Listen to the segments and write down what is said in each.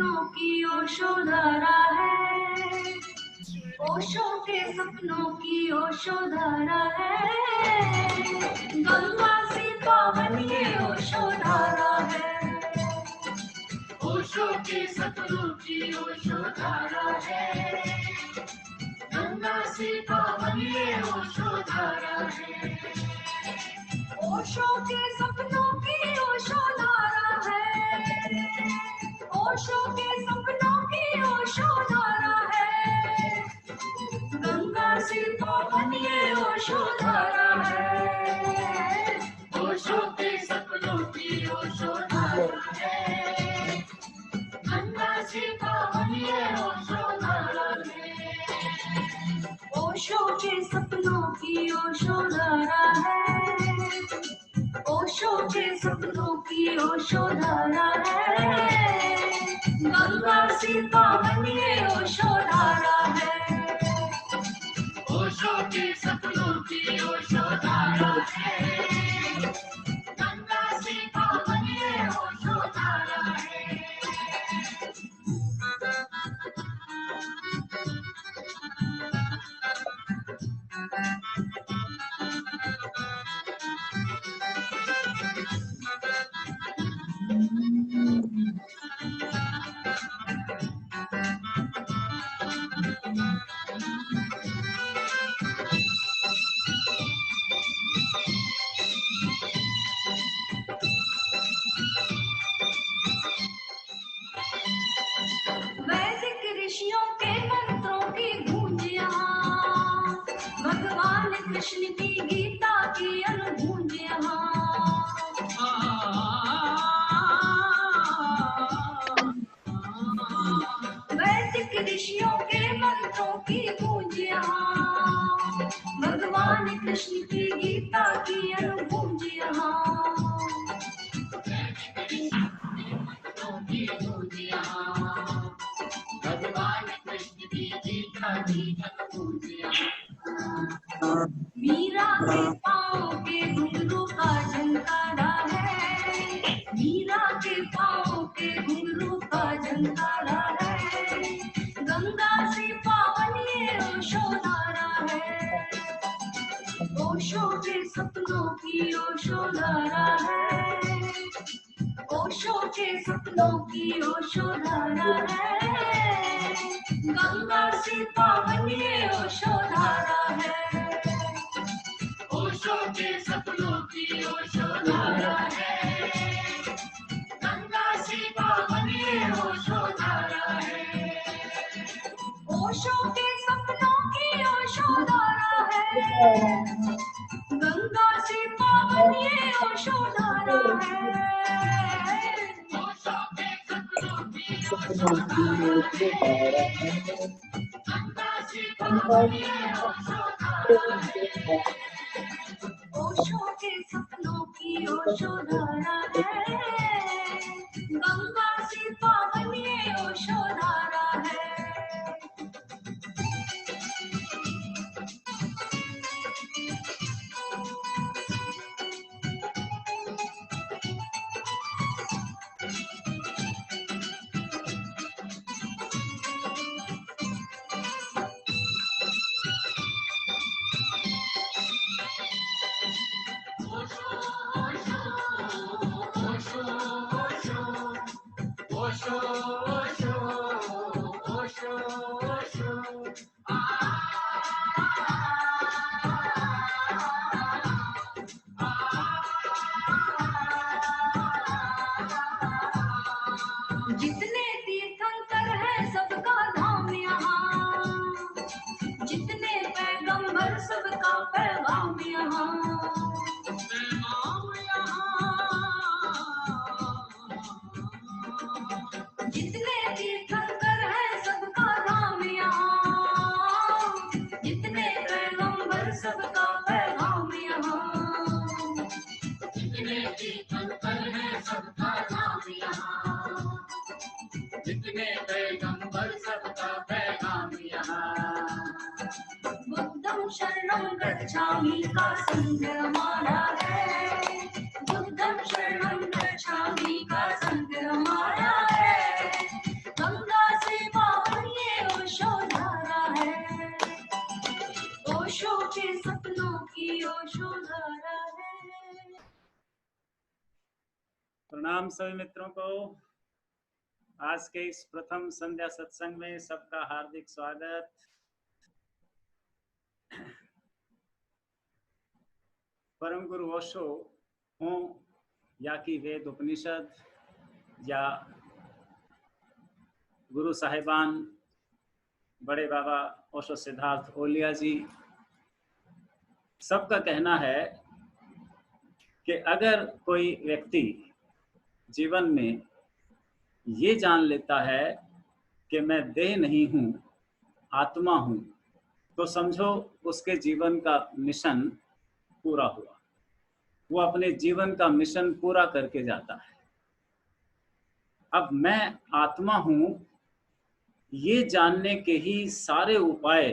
सपनों की ओशोधारा है, ओशो के सपनों की ओशोधारा है, गंगा सी पावन ये ओशोधारा है, ओशो के सपनों की ओशोधारा है, गंगा सी पावन ये ओशोधारा है, ओशो के सपनों की ओशोधारा है, ओशो के सपनों की ओशोधारा है, गंगा सी पावन ये ओशोधारा है, ओशो के सपनों की ओशोधारा है, गंगा सी पावन ये ओशोधारा है, ओशो के सपनों की ओशोधारा है, ओशो के सपनों की ओशोधारा है, गंगा सी पावन ये ओशोधारा है, ओशो के सपनों की ओशोधारा है, गंगा सी पावन ये ओशोधारा है। वैदिक ऋषियों के मंत्रों की गूंज यहाँ, भगवान कृष्ण की गीता की अनुगूंज यहाँ, वैदिक ऋषियों के मंत्रों की गूंज यहाँ, भगवान कृष्ण की गीता की अनुगूंज यहाँ, भगवान कृष्ण की गीता की अनुगूंज यहाँ, मीरा के पाँव के घुंघरू का झंकारा है, मीरा के पाँव के घुंघरू का झंकारा है, गंगा से पावन ये ओशोधारा है, ओशो के सपनों की ओशोधारा है, ओशो के सपनों की ओशोधारा है, गंगा से पावन ये ओशोधारा है, ओशो के सपनों की ओशोधारा है, गंगा से पावन ये ओशोधारा है, ओशो के सपनों की ओशोधारा है, गंगा से पावन ये ओशोधारा है, ओशो के सपनों की ओशोधारा है, गंगा से पावन ये ओशोधारा है, ओशो के सपनों की ओशोधारा है, गंगा से पावन ये ओशोधारा है। जितने तीर्थंकर हैं सबका धाम यहाँ, जितने पैगंबर सबका पैगाम यहाँ, जितने तीर्थंकर हैं सबका धाम यहाँ, जितने पैगंबर सबका पैगाम यहाँ, जितने तीर्थंकर हैं सबका धाम यहाँ, जितने पैगंबर सबका पैगाम यहाँ, बुद्धं शरणं गच्छामि का संग हमारा है, बुद्धं शरणं गच्छामि का संग हमारा है, के सपनों की ओशोधारा है। प्रणाम सभी मित्रों को। आज के इस प्रथम संध्या सत्संग में सबका हार्दिक स्वागत। परम गुरु ओशो हो या कि वेद उपनिषद या गुरु साहिबान बड़े बाबा ओशो सिद्धार्थ ओलिया जी, सबका कहना है कि अगर कोई व्यक्ति जीवन में ये जान लेता है कि मैं देह नहीं हूँ, आत्मा हूँ, तो समझो उसके जीवन का मिशन पूरा हुआ। वो अपने जीवन का मिशन पूरा करके जाता है। अब मैं आत्मा हूँ ये जानने के ही सारे उपाय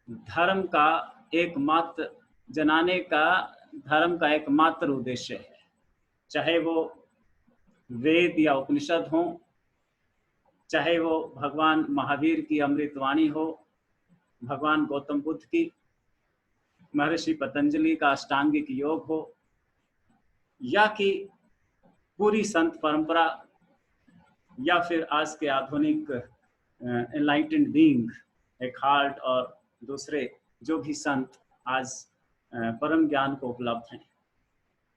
धर्म का एकमात्र जनाने का धर्म का एकमात्र उद्देश्य है। चाहे वो वेद या उपनिषद हो, चाहे वो भगवान महावीर की अमृतवाणी हो, भगवान गौतम बुद्ध की, महर्षि पतंजलि का अष्टांगिक योग हो, या कि पूरी संत परंपरा, या फिर आज के आधुनिक एनलाइटेंड बीइंग एकहार्ट और दूसरे जो भी संत आज परम ज्ञान को उपलब्ध हैं,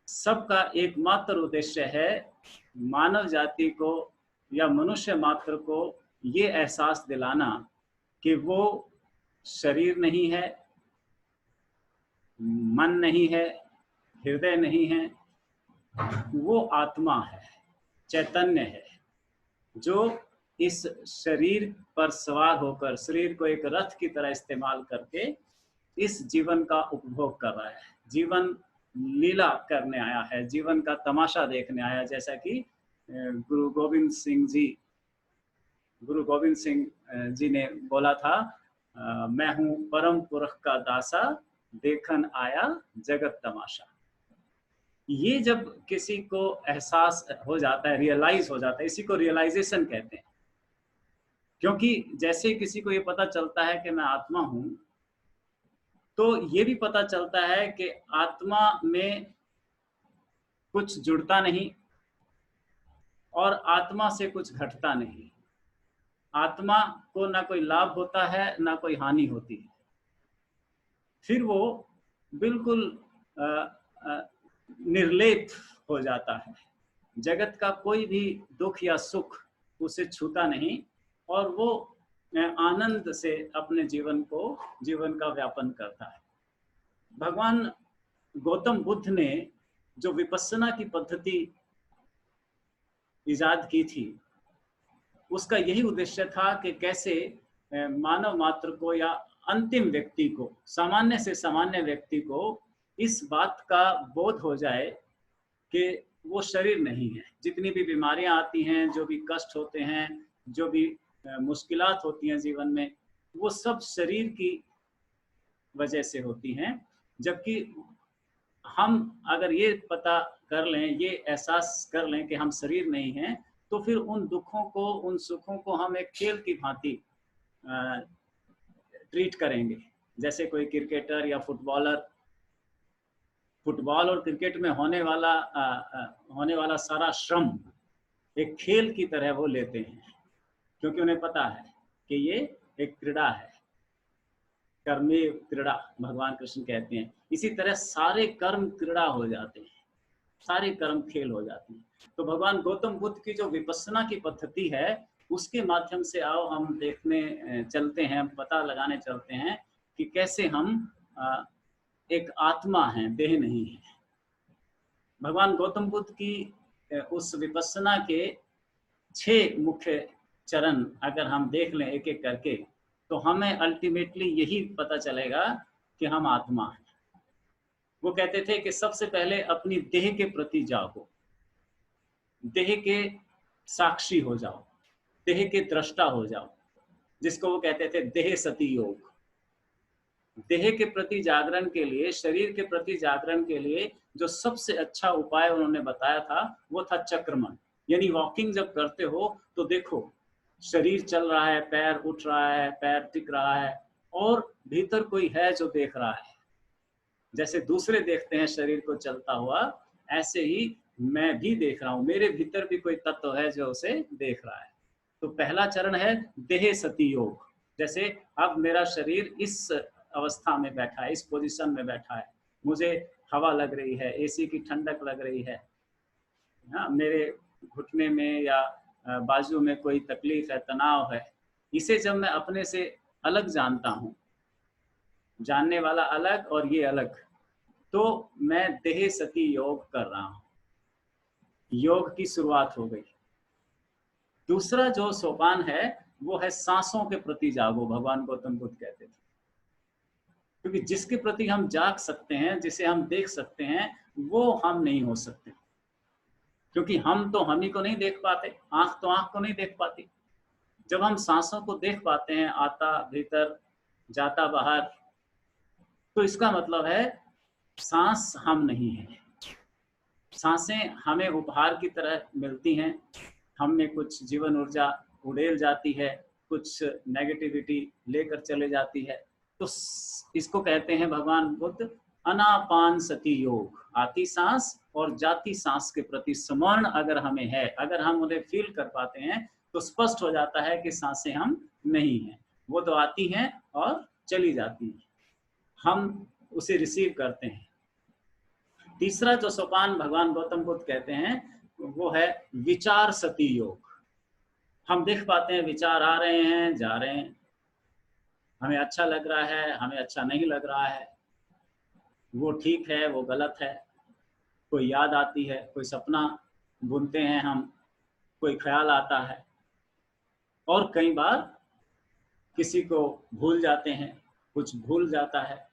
सबका एकमात्र उद्देश्य है मानव जाति को या मनुष्य मात्र को ये एहसास दिलाना कि वो शरीर नहीं है, मन नहीं है, हृदय नहीं है, वो आत्मा है, चैतन्य है, जो इस शरीर पर सवार होकर शरीर को एक रथ की तरह इस्तेमाल करके इस जीवन का उपभोग कर रहा है, जीवन लीला करने आया है, जीवन का तमाशा देखने आया। जैसा कि गुरु गोविंद सिंह जी ने बोला था, मैं हूँ परम पुरख का दासा, देखन आया जगत तमाशा। ये जब किसी को एहसास हो जाता है, रियलाइज हो जाता है, इसी को रियलाइजेशन कहते हैं। क्योंकि जैसे किसी को ये पता चलता है कि मैं आत्मा हूँ, तो ये भी पता चलता है कि आत्मा में कुछ जुड़ता नहीं और आत्मा से कुछ घटता नहीं। आत्मा को ना कोई लाभ होता है ना कोई हानि होती है। फिर वो बिल्कुल निर्लेप हो जाता है। जगत का कोई भी दुख या सुख उसे छूता नहीं और वो आनंद से अपने जीवन का व्यापन करता है। भगवान गौतम बुद्ध ने जो विपस्सना की पद्धति इजाद की थी, उसका यही उद्देश्य था कि कैसे मानव मात्र को या अंतिम व्यक्ति को, सामान्य से सामान्य व्यक्ति को इस बात का बोध हो जाए कि वो शरीर नहीं है। जितनी भी बीमारियां आती हैं, जो भी कष्ट होते हैं, जो भी मुश्किलात होती हैं जीवन में, वो सब शरीर की वजह से होती हैं। जबकि हम अगर ये पता कर लें, ये एहसास कर लें कि हम शरीर नहीं हैं, तो फिर उन दुखों को, उन सुखों को हम एक खेल की भांति ट्रीट करेंगे। जैसे कोई क्रिकेटर या फुटबॉलर, फुटबॉल और क्रिकेट में होने वाला सारा श्रम एक खेल की तरह वो लेते हैं, क्योंकि उन्हें पता है कि ये एक क्रीड़ा है, कर्मेव क्रीड़ा भगवान कृष्ण कहते हैं। इसी तरह सारे कर्म क्रीड़ा हो जाते हैं, सारे कर्म खेल हो जाते हैं। तो भगवान गौतम बुद्ध की जो विपस्सना की पद्धति है, उसके माध्यम से आओ हम देखने चलते हैं, पता लगाने चलते हैं कि कैसे हम एक आत्मा हैं, देह नहीं है। भगवान गौतम बुद्ध की उस विपस्सना के 6 मुख्य चरण अगर हम देख लें एक एक करके, तो हमें अल्टीमेटली यही पता चलेगा कि हम आत्मा हैं। वो कहते थे कि सबसे पहले अपनी देह के प्रति जागो, देह के साक्षी हो जाओ, देह के दृष्टा हो जाओ, जिसको वो कहते थे देह सती योग। देह के प्रति जागरण के लिए, शरीर के प्रति जागरण के लिए जो सबसे अच्छा उपाय उन्होंने बताया था, वो था चक्रमण। यानी वॉकिंग जब करते हो तो देखो शरीर चल रहा है, पैर उठ रहा है, पैर टिक रहा है, और भीतर कोई है जो देख रहा है। जैसे दूसरे देखते हैं शरीर को चलता हुआ, ऐसे ही मैं भी देख रहा हूँ, मेरे भीतर भी कोई तत्व है जो उसे देख रहा है। तो पहला चरण है देह सती योग। जैसे अब मेरा शरीर इस अवस्था में बैठा है, इस पोजीशन में बैठा है, मुझे हवा लग रही है, एसी की ठंडक लग रही है, हाँ, मेरे घुटने में या बाजू में कोई तकलीफ है, तनाव है, इसे जब मैं अपने से अलग जानता हूँ, जानने वाला अलग और ये अलग, तो मैं देह सती योग कर रहा हूँ। योग की शुरुआत हो गई। दूसरा जो सोपान है वो है सांसों के प्रति जागो। भगवान गौतम बुद्ध कहते थे, क्योंकि जिसके प्रति हम जाग सकते हैं, जिसे हम देख सकते हैं, वो हम नहीं हो सकते, क्योंकि हम तो हम ही को नहीं देख पाते, आंख तो आंख को नहीं देख पाती। जब हम सांसों को देख पाते हैं, आता भीतर जाता बाहर, तो इसका मतलब है सांस हम नहीं है। सांसें हमें उपहार की तरह मिलती हैं, हम में कुछ जीवन ऊर्जा उड़ेल जाती है, कुछ नेगेटिविटी लेकर चले जाती है। तो इसको कहते हैं भगवान बुद्ध अनापान सती योग। आती सांस और जाती सांस के प्रति स्मरण अगर हमें है, अगर हम उन्हें फील कर पाते हैं, तो स्पष्ट हो जाता है कि सांसें हम नहीं हैं, वो तो आती हैं और चली जाती हैं, हम उसे रिसीव करते हैं। तीसरा जो सोपान भगवान गौतम बुद्ध कहते हैं वो है विचार सती योग। हम देख पाते हैं विचार आ रहे हैं, जा रहे हैं, हमें अच्छा लग रहा है, हमें अच्छा नहीं लग रहा है, वो ठीक है, वो गलत है, कोई याद आती है, कोई सपना बुनते हैं हम, कोई ख्याल आता है, और कई बार किसी को भूल जाते हैं, कुछ भूल जाता है।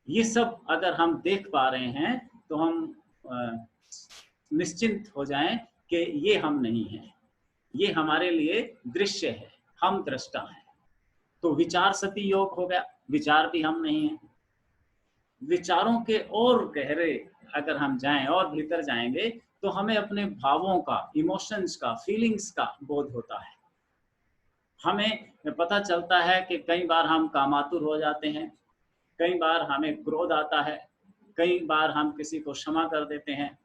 ये सब अगर हम देख पा रहे हैं तो हम निश्चिंत हो जाएं कि ये हम नहीं हैं, ये हमारे लिए दृश्य है, हम दृष्टा हैं। तो विचार सती योग हो गया, विचार भी हम नहीं हैं। विचारों के और गहरे अगर हम जाएं और भीतर जाएंगे तो हमें अपने भावों का, इमोशंस का, फीलिंग्स का बोध होता है। हमें पता चलता है कि कई बार हम कामातुर हो जाते हैं, कई बार हमें क्रोध आता है, कई बार हम किसी को क्षमा कर देते हैं,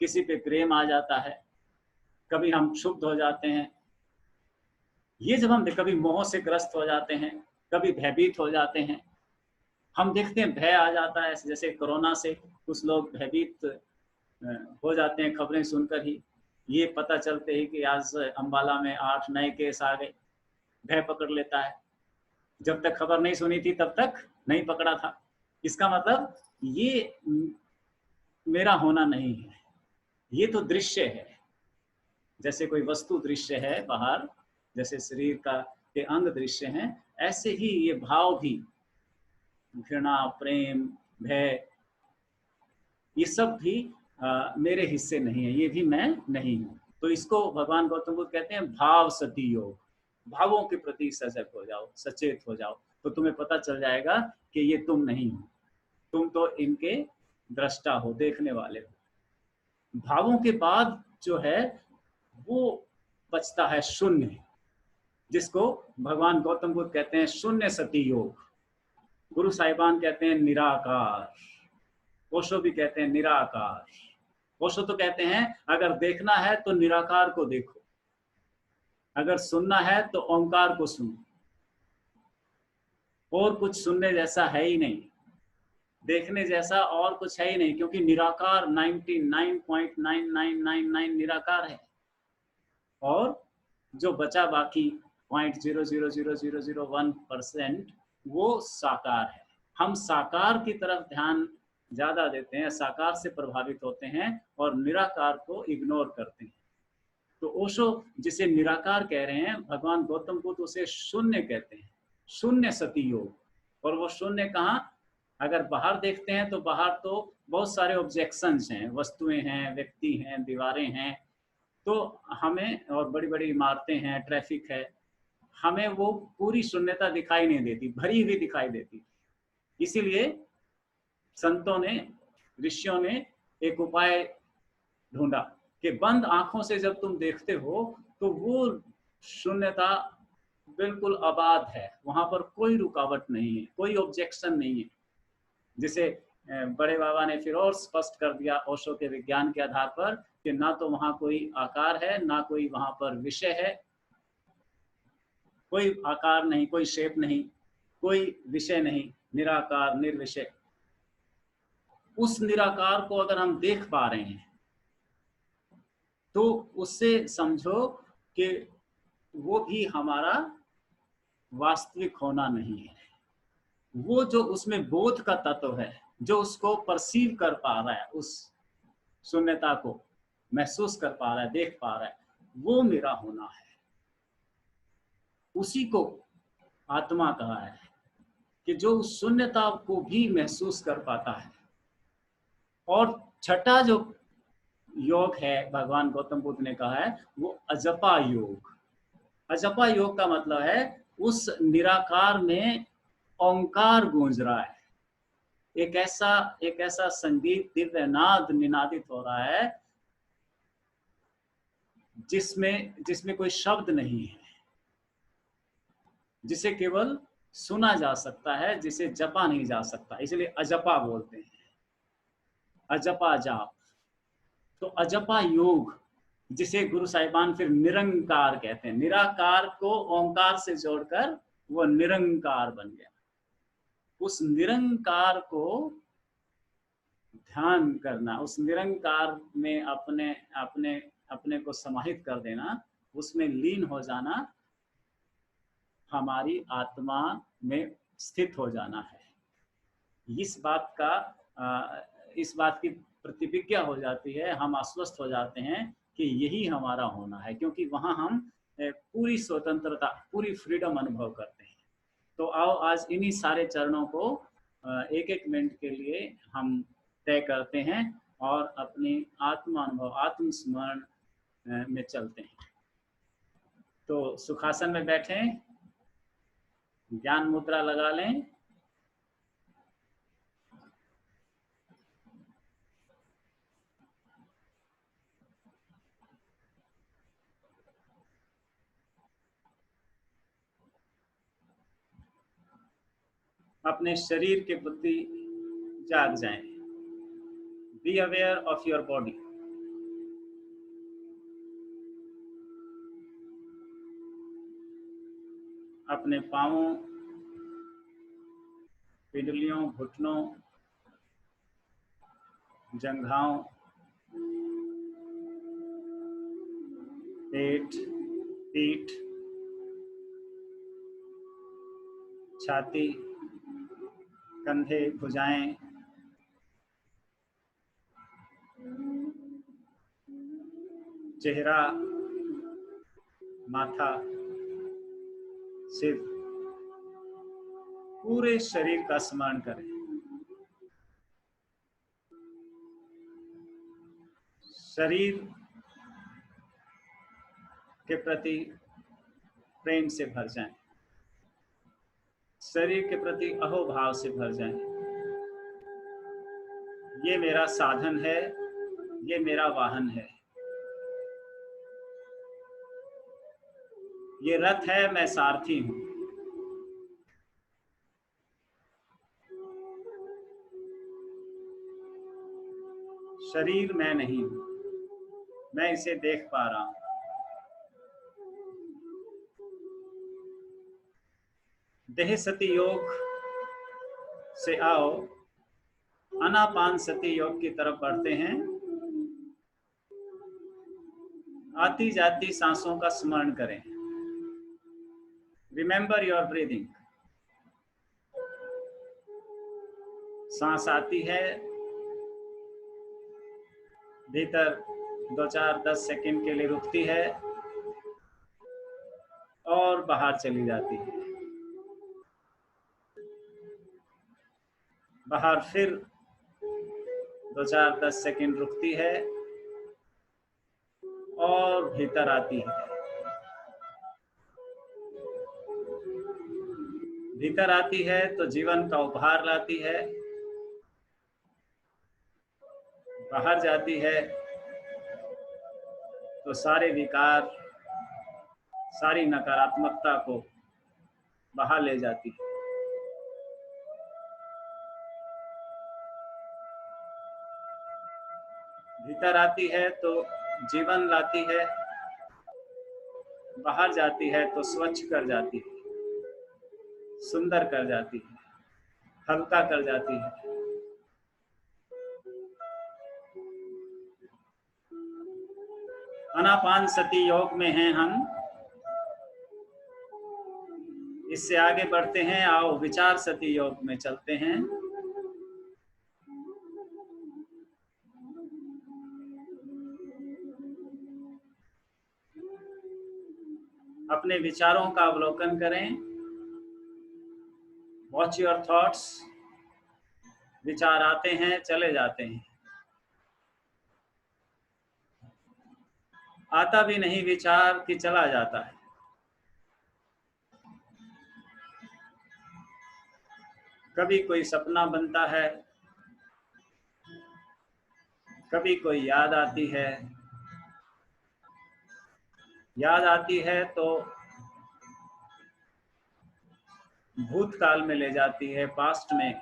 किसी पे प्रेम आ जाता है, कभी हम क्षुब्ध हो जाते हैं। ये जब हम कभी मोह से ग्रस्त हो जाते हैं, कभी भयभीत हो जाते हैं, हम देखते हैं भय आ जाता है। जैसे कोरोना से कुछ लोग भयभीत हो जाते हैं खबरें सुनकर ही, ये पता चलते ही कि आज अंबाला में 8 नए केस आ गए, भय पकड़ लेता है। जब तक खबर नहीं सुनी थी तब तक नहीं पकड़ा था। इसका मतलब ये मेरा होना नहीं है, ये तो दृश्य है। जैसे कोई वस्तु दृश्य है बाहर, जैसे शरीर का के अंग दृश्य हैं, ऐसे ही ये भाव भी, घृणा, प्रेम, भय, ये सब भी मेरे हिस्से नहीं है, ये भी मैं नहीं हूँ। तो इसको भगवान गौतम बुद्ध कहते हैं भाव सती योग। भावों के प्रति सजग हो जाओ, सचेत हो जाओ, तो तुम्हें पता चल जाएगा कि ये तुम नहीं हो, तुम तो इनके दृष्टा हो, देखने वाले हो। भावों के बाद जो है वो बचता है शून्य, जिसको भगवान गौतम बुद्ध कहते हैं शून्य सती योग। गुरु साहिबान कहते हैं निराकार, ओशो भी कहते हैं निराकार। ओशो तो कहते हैं अगर देखना है तो निराकार को देखो, अगर सुनना है तो ओंकार को सुनो, और कुछ सुनने जैसा है ही नहीं, देखने जैसा और कुछ है ही नहीं, क्योंकि निराकार 99.9999 निराकार है, और जो बचा बाकी 0.00001% वो साकार है। हम साकार की तरफ ध्यान ज्यादा देते हैं, साकार से प्रभावित होते हैं और निराकार को इग्नोर करते हैं। तो ओशो जिसे निराकार कह रहे हैं, भगवान गौतम बुद्ध उसे शून्य कहते हैं, शून्य सती योग। और वो शून्य कहाँ, अगर बाहर देखते हैं तो बाहर तो बहुत सारे ऑब्जेक्शंस हैं, वस्तुएं हैं, व्यक्ति हैं, दीवारें हैं, तो हमें, और बड़ी बड़ी इमारतें हैं, ट्रैफिक है, हमें वो पूरी शून्यता दिखाई नहीं देती, भरी हुई दिखाई देती। इसीलिए संतों ने, ऋषियों ने एक उपाय ढूंढा कि बंद आंखों से जब तुम देखते हो तो वो शून्यता बिल्कुल आबाद है, वहां पर कोई रुकावट नहीं है, कोई ऑब्जेक्शन नहीं है। जिसे बड़े बाबा ने फिर और स्पष्ट कर दिया ओशो के विज्ञान के आधार पर कि ना तो वहां कोई आकार है, ना कोई वहां पर विषय है। कोई आकार नहीं, कोई शेप नहीं, कोई विषय नहीं, निराकार निर्विषय। उस निराकार को अगर हम देख पा रहे हैं तो उससे समझो कि वो भी हमारा वास्तविक होना नहीं है। वो जो उसमें बोध का तत्व है, जो उसको परसीव कर पा रहा है, उस शून्यता को महसूस कर पा रहा है, देख पा रहा है, वो मेरा होना है। उसी को आत्मा कहा है कि जो उस शून्यता को भी महसूस कर पाता है। और छठा जो योग है भगवान गौतम बुद्ध ने कहा है वो अजपा योग। अजपा योग का मतलब है उस निराकार में ओंकार गूंज रहा है, एक ऐसा संगीत दिव्य नाद निनादित हो रहा है जिसमें कोई शब्द नहीं है, जिसे केवल सुना जा सकता है, जिसे जपा नहीं जा सकता, इसलिए अजपा बोलते हैं, अजपा जाप। तो अजपा योग जिसे गुरु साहिबान फिर निरंकार कहते हैं, निराकार को ओंकार से जोड़कर वो निरंकार बन गया। उस निरंकार को ध्यान करना, उस निरंकार में अपने अपने अपने को समाहित कर देना, उसमें लीन हो जाना, हमारी आत्मा में स्थित हो जाना है। इस बात की प्रतिविज्ञा हो जाती है, हम आश्वस्त हो जाते हैं कि यही हमारा होना है, क्योंकि वहां हम पूरी स्वतंत्रता, पूरी फ्रीडम अनुभव करते हैं। तो आओ आज इन्हीं सारे चरणों को एक एक मिनट के लिए हम तय करते हैं और अपनी आत्मा अनुभव, आत्मस्मरण में चलते हैं। तो सुखासन में बैठें, ज्ञान मुद्रा लगा लें, अपने शरीर के प्रति जाग जाएं। Be aware of your body. अपने पांवों, पिंडलियों, घुटनों, जंघाओं, पेट, पीठ, छाती, कंधे, भुजाएं, चेहरा, माथा, सिर, पूरे शरीर का स्मरण करें। शरीर के प्रति प्रेम से भर जाएं, शरीर के प्रति अहोभाव से भर जाएं। ये मेरा साधन है, ये मेरा वाहन है, ये रथ है, मैं सारथी हूं। शरीर मैं नहीं हूं, मैं इसे देख पा रहा हूं। देह सती योग से आओ आनापान सती योग की तरफ बढ़ते हैं। आती जाती सांसों का स्मरण करें। Remember your breathing. सांस आती है, भीतर 2-4-10 सेकंड के लिए रुकती है और बाहर चली जाती है। बाहर फिर 2-4-10 सेकंड रुकती है और भीतर आती है। भीतर आती है तो जीवन का उपहार लाती है, बाहर जाती है तो सारे विकार, सारी नकारात्मकता को बहा ले जाती है। भीतर आती है तो जीवन लाती है, बाहर जाती है तो स्वच्छ कर जाती है, सुंदर कर जाती है, हल्का कर जाती है। आनापानसति योग में हैं हम। इससे आगे बढ़ते हैं, आओ विचार सती योग में चलते हैं। अपने विचारों का अवलोकन करें। Watch your thoughts. विचार आते हैं, चले जाते हैं। आता भी नहीं विचार कि चला जाता है। कभी कोई सपना बनता है, कभी कोई याद आती है। याद आती है तो भूतकाल में ले जाती है, पास्ट में।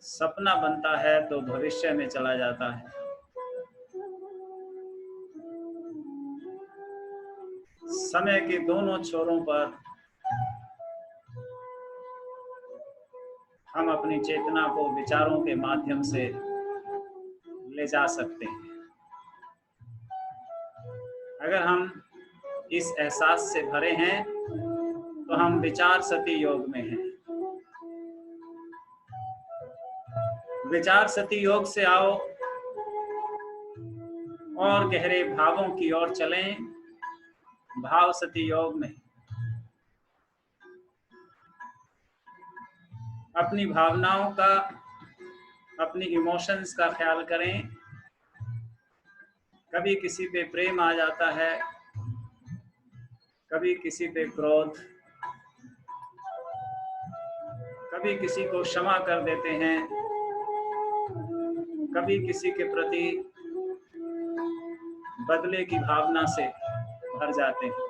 सपना बनता है तो भविष्य में चला जाता है। समय के दोनों छोरों पर हम अपनी चेतना को विचारों के माध्यम से ले जा सकते हैं। अगर हम इस एहसास से भरे हैं तो हम विचार सती योग में हैं। विचार सती योग से आओ और गहरे भावों की ओर चलें। भाव सती योग में अपनी भावनाओं का, अपनी इमोशंस का ख्याल करें। कभी किसी पे प्रेम आ जाता है, कभी किसी पे क्रोध, कभी किसी को क्षमा कर देते हैं, कभी किसी के प्रति बदले की भावना से भर जाते हैं।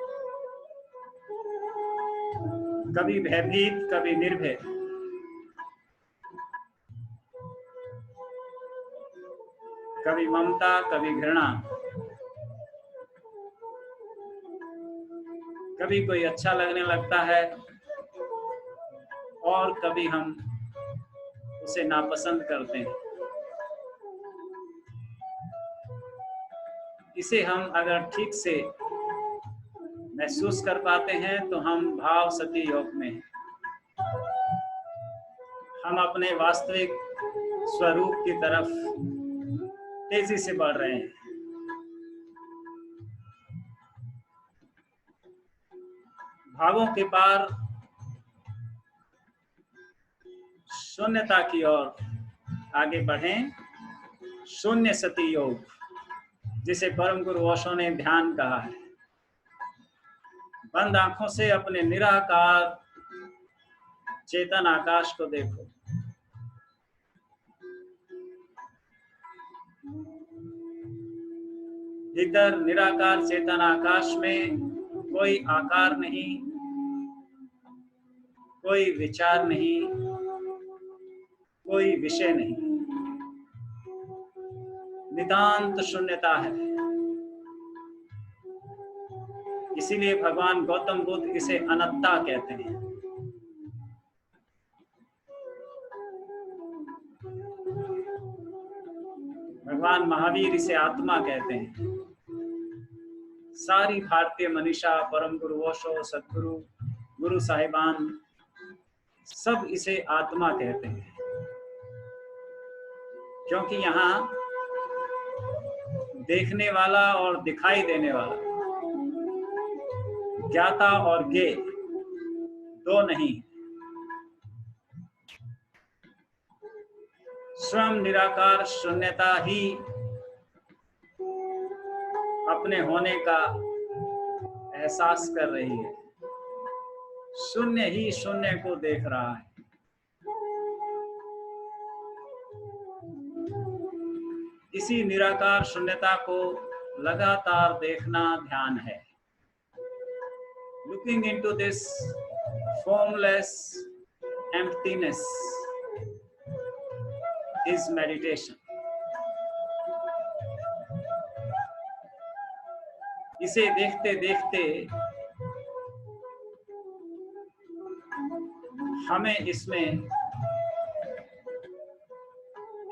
कभी भयभीत, कभी निर्भय। कभी ममता, कभी घृणा। कभी कोई अच्छा लगने लगता है और कभी हम उसे नापसंद करते हैं। इसे हम अगर ठीक से महसूस कर पाते हैं तो हम भाव सती योग में हैं। हम अपने वास्तविक स्वरूप की तरफ तेजी से बढ़ रहे हैं। भावों के पार शून्यता की ओर आगे बढ़ें। शून्य सती योग, जिसे परम गुरु ओशो ने ध्यान कहा है। बंद आंखों से अपने निराकार चेतन आकाश को देखो। भीतर निराकार चेतन आकाश में कोई आकार नहीं, कोई विचार नहीं, कोई विषय नहीं। नितांत शून्यता है। इसीलिए भगवान गौतम बुद्ध इसे अनंता कहते हैं। भगवान महावीर इसे आत्मा कहते हैं। सारी भारतीय मनीषा, परम गुरु ओशो, सदगुरु, गुरु साहिबान, सब इसे आत्मा कहते हैं। क्योंकि यहाँ देखने वाला और दिखाई देने वाला, ज्ञाता और ज्ञेय दो नहीं। स्वयं निराकार शून्यता ही अपने होने का एहसास कर रही है। शून्य ही शून्य को देख रहा है। इसी निराकार शून्यता को लगातार देखना ध्यान है। looking into this formless emptiness is meditation. इसे देखते देखते हमें इसमें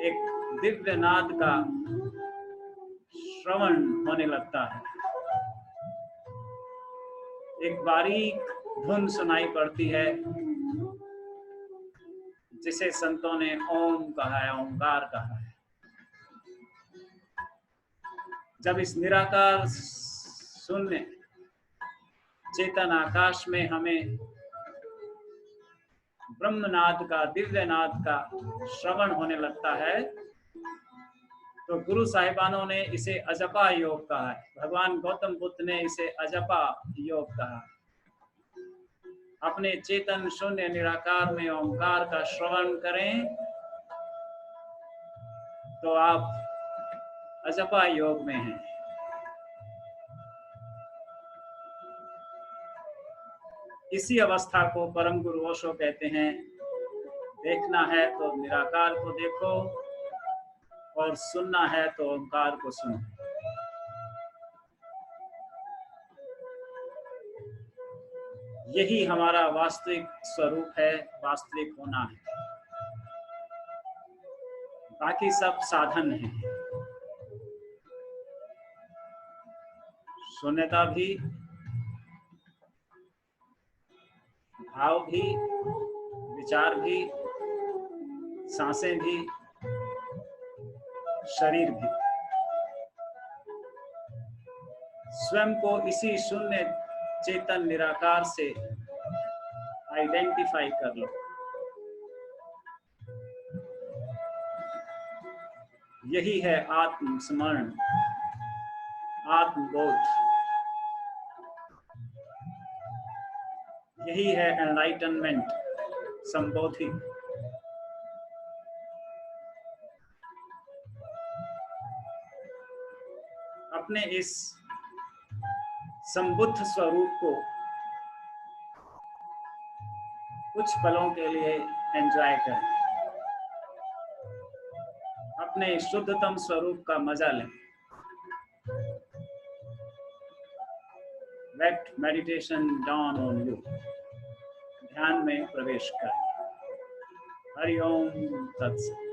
एक दिव्य नाद का श्रवण होने लगता है, एक बारीक धुन सुनाई पड़ती है जिसे संतों ने ओम कहा है, ओंकार कहा है। जब इस निराकार शून्य चेतन आकाश में हमें ब्रह्मनाद का, दिव्य नाद का श्रवण होने लगता है, तो गुरु साहिबानों ने इसे अजपा योग कहा है। भगवान गौतम बुद्ध ने इसे अजपा योग कहा। अपने चेतन शून्य निराकार में ओंकार का श्रवण करें तो आप अजपा योग में हैं। इसी अवस्था को परम गुरु ओशो कहते हैं, देखना है तो निराकार को देखो और सुनना है तो ओंकार को सुनो। यही हमारा वास्तविक स्वरूप है, वास्तविक होना है। बाकी सब साधन है। शून्यता भी, भाव भी, विचार भी, सांसें भी, शरीर भी, स्वयं को इसी शून्य चेतन निराकार से आइडेंटिफाई कर लो। यही है आत्मस्मरण, आत्मबोध। यही है एनलाइटनमेंट, संबोधि। अपने इस संबुद्ध स्वरूप को कुछ पलों के लिए एंजॉय करें, अपने शुद्धतम स्वरूप का मजा लें। Let meditation dawn on you. ध्यान में प्रवेश करें। हरि ओम तत्सत।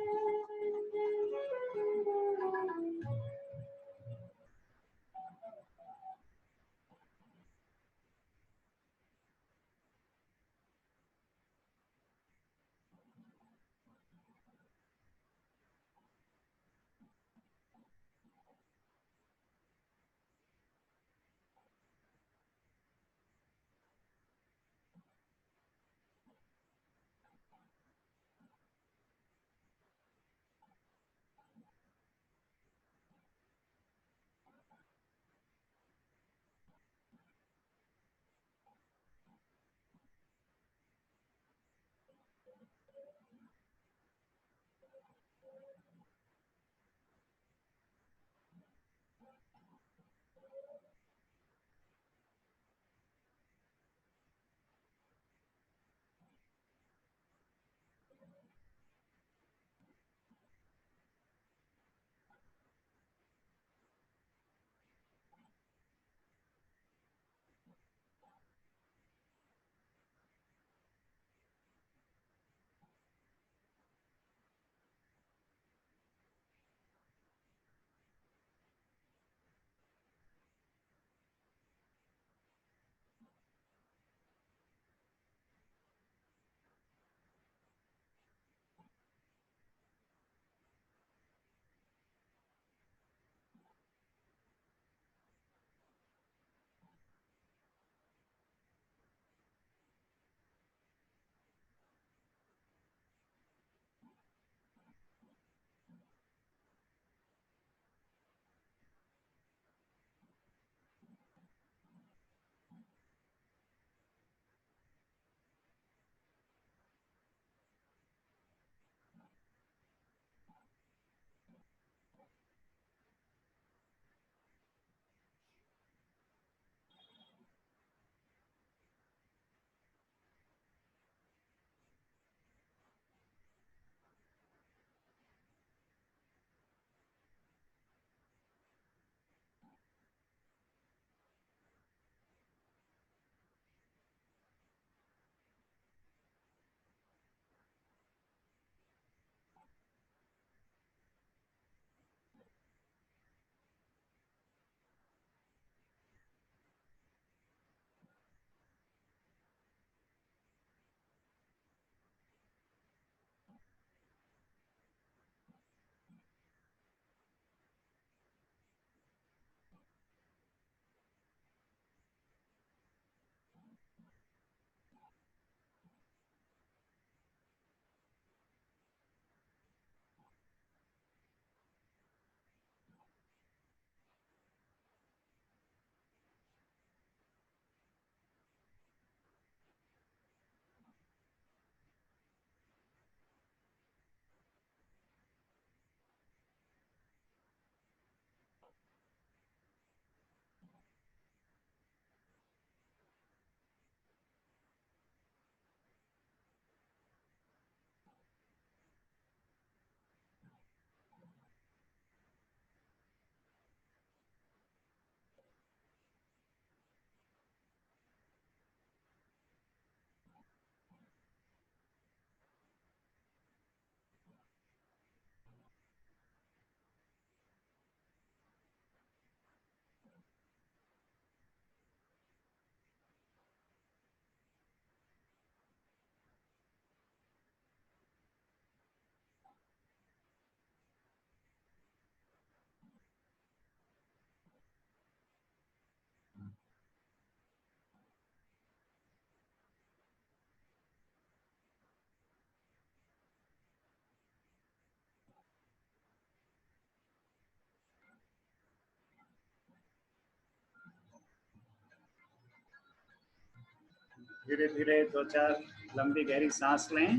धीरे धीरे 2-4 लंबी गहरी सांस लें।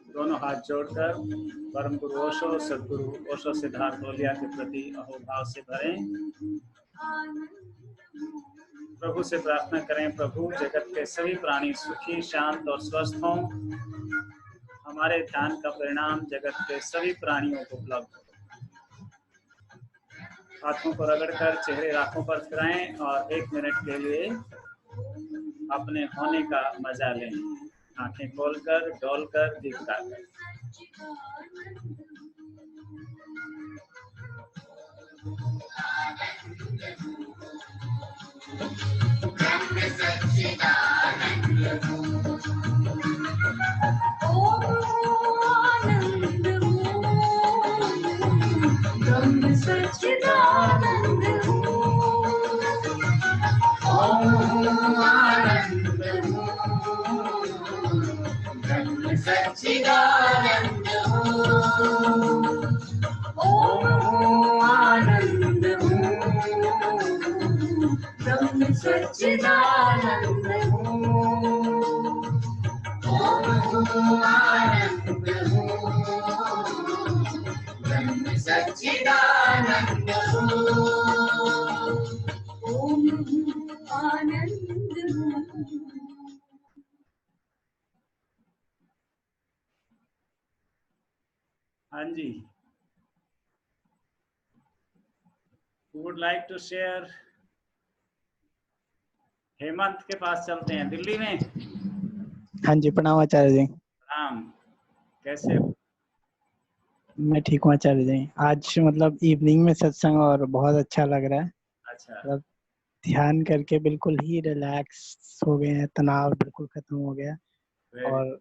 दोनों हाथ जोड़कर परम गुरु ओशो, सदगुरु ओशो सिद्धार्थ तोलिया के प्रति अहोभाव से भरें। प्रभु से प्रार्थना करें, प्रभु जगत के सभी प्राणी सुखी, शांत और स्वस्थ हों। हमारे ध्यान का परिणाम जगत के सभी प्राणियों को उपलब्ध हो। हाथों को रगड़कर चेहरे राखों पर फिराएं और 1 मिनट के लिए अपने होने का मजा लें। आंखें खोलकर, डोलकर, दिखलाकर। ब्रह्म सच्चिदानंद ओम आनंद ब्रह्म सच्चिदानंद ओम आनंद ब्रह्म सच्चिदानंद ओम आनंद ब्रह्म सच्चिदानंद ओम आनंद। हाँ जी, would like to share. Hemant के पास चलते हैं, दिल्ली में। हाँ जी, प्रणाम आचार्य जी। प्रणाम, कैसे हो? मैं ठीक हूँ आचार्य जी। आज मतलब इवनिंग में सत्संग और बहुत अच्छा लग रहा है। अच्छा, मतलब ध्यान करके बिल्कुल ही रिलैक्स हो गए हैं, तनाव बिल्कुल खत्म हो गया और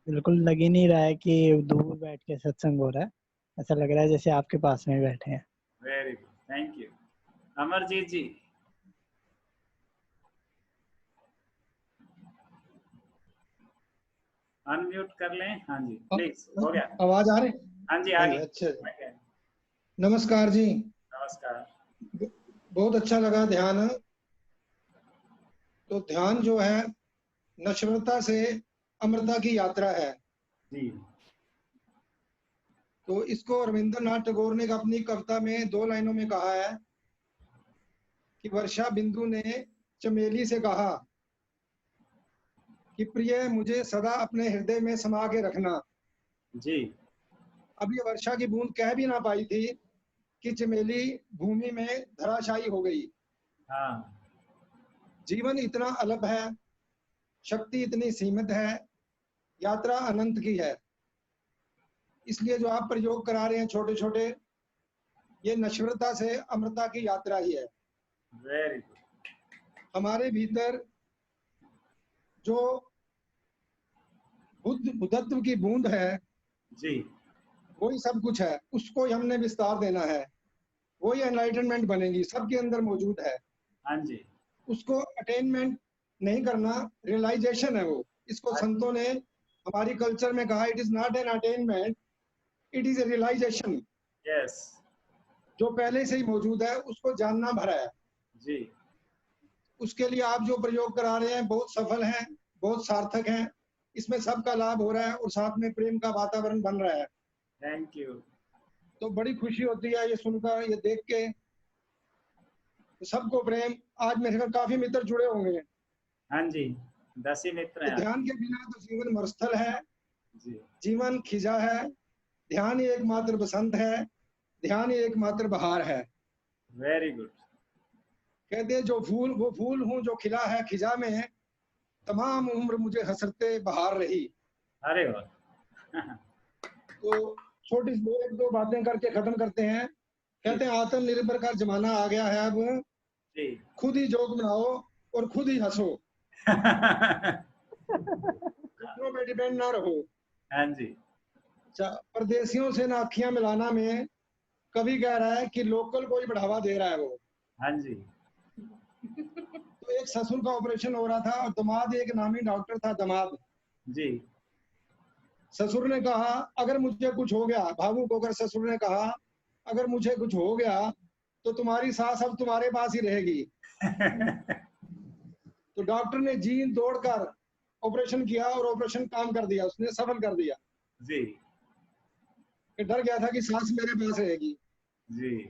बिल्कुल लग ही नहीं रहा है कि दूर बैठ के सत्संग हो रहा है। ऐसा लग रहा है जैसे आपके पास में बैठे हैं। Very good, thank you. Amarjeet ji, unmute कर लें। हाँ जी, प्लीज, हो गया। आवाज आ रही? हाँ जी, आ गई। अच्छा, नमस्कार जी। नमस्कार। बहुत अच्छा लगा ध्यान। तो ध्यान जो है नश्वरता से अमरता की यात्रा है जी। तो इसको रविंद्रनाथ टैगोर ने अपनी कविता में 2 लाइनों में कहा है कि वर्षा बिंदु ने चमेली से कहा कि प्रिय मुझे सदा अपने हृदय में समा के रखना। जी। अब ये वर्षा की बूंद कह भी ना पाई थी कि चमेली भूमि में धराशायी हो गई। हाँ। जीवन इतना अल्प है, शक्ति इतनी सीमित है, यात्रा अनंत की है। इसलिए जो आप प्रयोग करा रहे हैं छोटे छोटे, ये नश्वरता से अमरता की यात्रा ही है। Very good. हमारे भीतर जो बुद्धत्व की बूंद है जी, वही सब कुछ है, उसको ही हमने विस्तार देना है। वही एनलाइटनमेंट बनेगी, सबके अंदर मौजूद है। हाँ जी। उसको अटेनमेंट नहीं करना, रियलाइजेशन है वो। इसको संतों ने हमारी कल्चर में कहा, it is not an attainment, it is a realisation. Yes. जो पहले से ही मौजूद है उसको जानना भरा है। जी। उसके लिए आप जो प्रयोग करा रहे हैं बहुत सफल हैं, बहुत सार्थक हैं। इसमें सबका लाभ हो रहा है और साथ में प्रेम का वातावरण बन रहा है। Thank you. तो बड़ी खुशी होती है ये सुनकर, ये देख के। तो सबको प्रेम। आज मेरे घर काफी मित्र जुड़े होंगे। हाँ जी, 10 ही मित्र तो हैं। ध्यान के बिना तो जीवन मरुस्थल है, जी। जीवन खिजा है। ध्यान ही एकमात्र बसंत है, ध्यान ही एकमात्र बहार है। Very good. कहते जो फूल, वो फूल हूँ जो खिला है खिजा में, तमाम उम्र मुझे हसरते बहार रही। अरे वाह। तो छोटी 1-2 बातें करके खत्म करते हैं। कहते हैं आत्मनिर्भर का जमाना आ गया है अब, जी। खुद ही जोक बनाओ और खुद ही हंसो, दूसरों पे डिपेंड ना रहो। हाँ जी। परदेशियों से ना अखियां मिलाना में कवि कह रहा है कि लोकल को ही बढ़ावा दे रहा है वो। हाँ जी। तो एक ससुर का ऑपरेशन हो रहा था और दामाद, एक नामी डॉक्टर था दामाद। जी। ससुर ने कहा अगर मुझे कुछ हो गया, भावुक होकर ससुर ने कहा अगर मुझे कुछ हो गया तो तुम्हारी सास अब तुम्हारे पास ही रहेगी। तो डॉक्टर ने जीन तोड़कर ऑपरेशन किया और ऑपरेशन काम कर दिया, उसने सफल कर दिया। जी कि डर गया था कि सांस मेरे पास रहेगी। जी,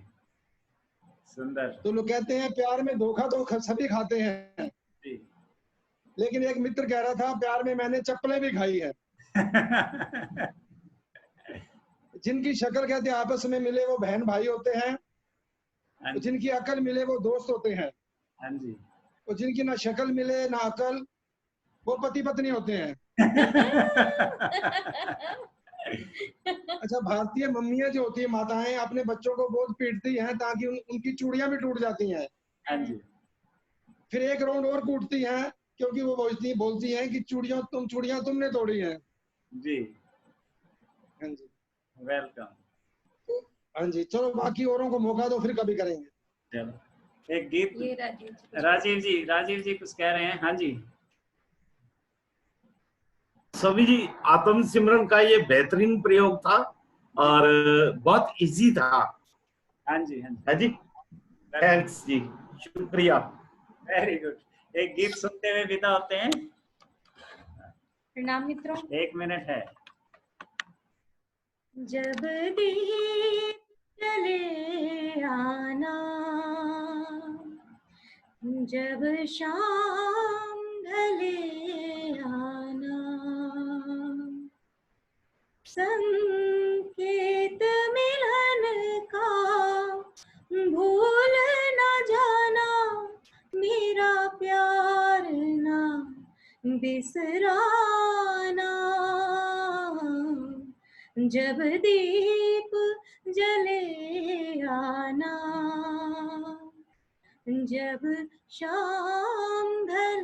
सुंदर। तो लोग कहते हैं प्यार में धोखा तो सभी खाते हैं, जी लेकिन एक मित्र कह रहा था प्यार में मैंने चप्पलें भी खाई है। जिनकी शक्ल कहते हैं आपस में मिले वो बहन भाई होते हैं, हाँ तो जी, जिनकी अकल मिले वो दोस्त होते हैं, हाँ जी। और जिनकी ना शक्ल मिले ना अकल वो पति पत्नी होते हैं। अच्छा, भारतीय मम्मियां जो होती है, माताएं अपने बच्चों को बहुत पीटती हैं ताकि उनकी चूड़ियां भी टूट जाती हैं। हाँ जी, फिर एक राउंड और कूटती हैं क्योंकि वो बोलती हैं कि चूड़ियां तुमने तोड़ी हैं। जी, हाँ जी, वेलकम। हाँ जी, चलो बाकी औरों को मौका दो, फिर कभी करेंगे। चलो एक गीत। ये राजीव राजीव जी कुछ कह रहे हैं। हाँ जी, सभी जी, आत्म सिमरन का ये बेहतरीन प्रयोग था और बहुत इजी था। हाँ जी, हाँ जी, है जी, थैंक्स जी, शुक्रिया। Very good. एक गीत सुनते हुए विदा होते हैं। प्रणाम मित्रों। 1 मिनट है। जब दीप जले आना, जब शाम ढले आना, संकेत मिलन का भूल न जाना, मेरा प्यार ना बिसराना। जब दीप जले आना, जब शाम ढले